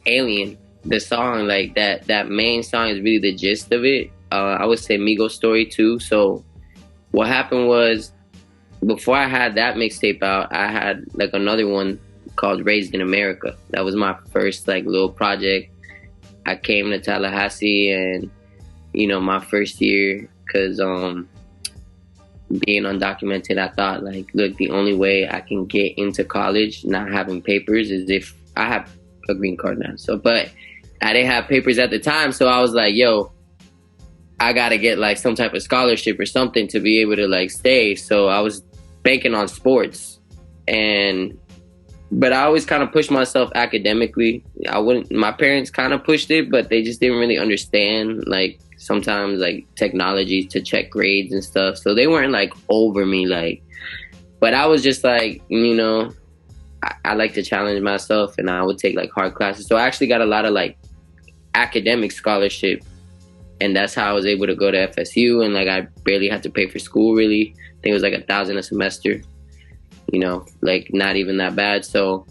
Alien, the song, like that main song is really the gist of it. I would say Migos story too. So what happened was, before I had that mixtape out, I had like another one called Raised in America. That was my first like little project. I came to Tallahassee, and my first year, because being undocumented, I thought like, look, the only way I can get into college not having papers is if I have a green card now. So, but I didn't have papers at the time, so I was like, yo, I gotta get like some type of scholarship or something to be able to like stay. So I was banking on sports, but I always kind of pushed myself academically. My parents kind of pushed it, but they just didn't really understand like sometimes like technology to check grades and stuff. So they weren't like over me, like, but I was just like, I like to challenge myself, and I would take like hard classes. So I actually got a lot of like academic scholarship, and that's how I was able to go to FSU, and like I barely had to pay for school really. I think it was like $1,000 a semester, like not even that bad. So,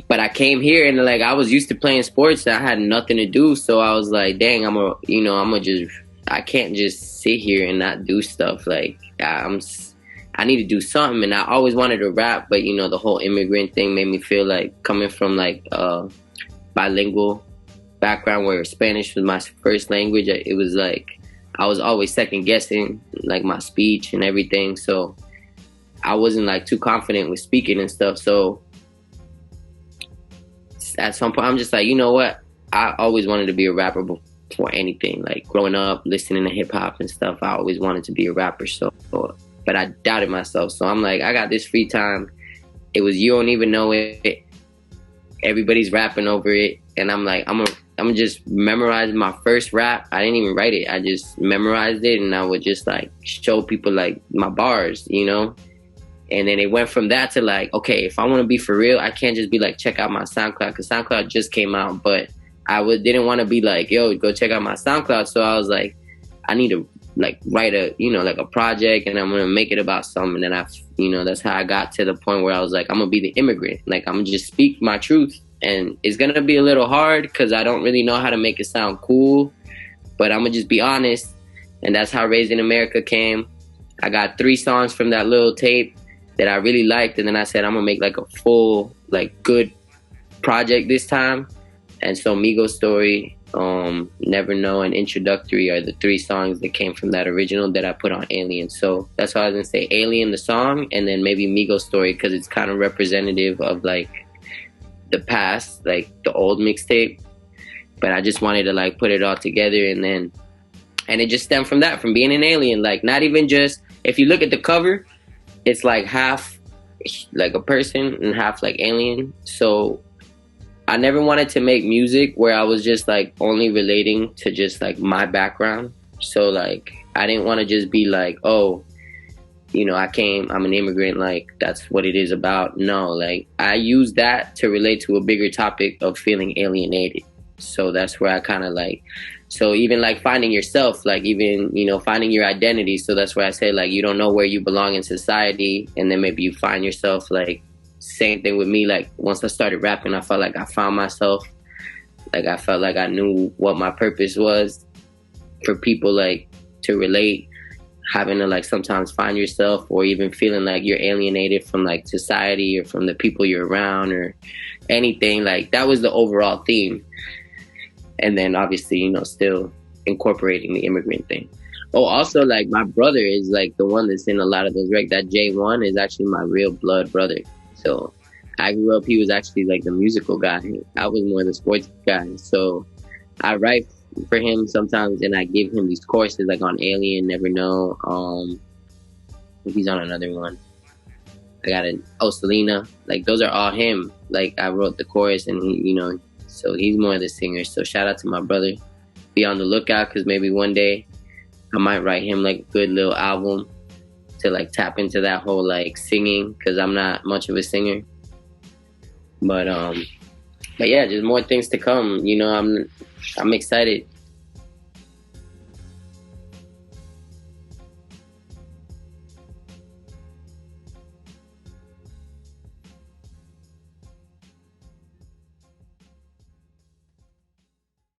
but I came here and like I was used to playing sports and I had nothing to do. So I was like, dang, I can't just sit here and not do stuff. Like I need to do something. And I always wanted to rap, but the whole immigrant thing made me feel like, coming from like bilingual background where Spanish was my first language, it was like I was always second guessing like my speech and everything. So I wasn't like too confident with speaking and stuff. So at some point I'm just like, you know what? I always wanted to be a rapper before anything. Like growing up, listening to hip hop and stuff, I always wanted to be a rapper. So, but I doubted myself. So I'm like, I got this free time. It was You Don't Even Know It. Everybody's rapping over it. And I'm like, I'm gonna just memorize my first rap. I didn't even write it. I just memorized it, and I would just like show people like my bars, And then it went from that to like, okay, if I want to be for real, I can't just be like, check out my SoundCloud, because SoundCloud just came out. But didn't want to be like, yo, go check out my SoundCloud. So I was like, I need to like write like a project, and I'm gonna make it about something. And then that's how I got to the point where I was like, I'm gonna be the immigrant. Like I'm gonna just speak my truth, and it's gonna be a little hard because I don't really know how to make it sound cool, but I'm gonna just be honest. And that's how Raised in America came. I got 3 songs from that little tape that I really liked, and then I said I'm gonna make like a full like good project this time. And so Migos Story, Never Know, and Introductory are the 3 songs that came from that original that I put on Alien. So that's why I was gonna say Alien the song, and then maybe Migos Story, because it's kind of representative of like the past, like the old mixtape. But I just wanted to like put it all together, and it just stemmed from that, from being an alien. Like not even just, if you look at the cover, it's like half like a person and half like alien. So I never wanted to make music where I was just like only relating to just like my background. So like I didn't want to just be like, oh, I'm an immigrant, like that's what it is about. No, like I use that to relate to a bigger topic of feeling alienated. So that's where I kind of like, so even like finding yourself, like even, finding your identity. So that's where I say like, you don't know where you belong in society. And then maybe you find yourself. Like same thing with me. Like once I started rapping, I felt like I found myself. Like I felt like I knew what my purpose was for people like to relate, having to like sometimes find yourself, or even feeling like you're alienated from like society or from the people you're around or anything. Like that was the overall theme. And then obviously, still incorporating the immigrant thing. Oh, also like my brother is like the one that's in a lot of those records. That J1 is actually my real blood brother. So I grew up, he was actually like the musical guy. I was more the sports guy. So I write for him sometimes, and I give him these courses like on Alien, Never Know. He's on another one. I got Selena. Like those are all him. Like I wrote the chorus, and he, so he's more of the singer. So shout out to my brother. Be on the lookout, because maybe one day I might write him like a good little album to like tap into that whole like singing, because I'm not much of a singer. But yeah, just more things to come. I'm excited.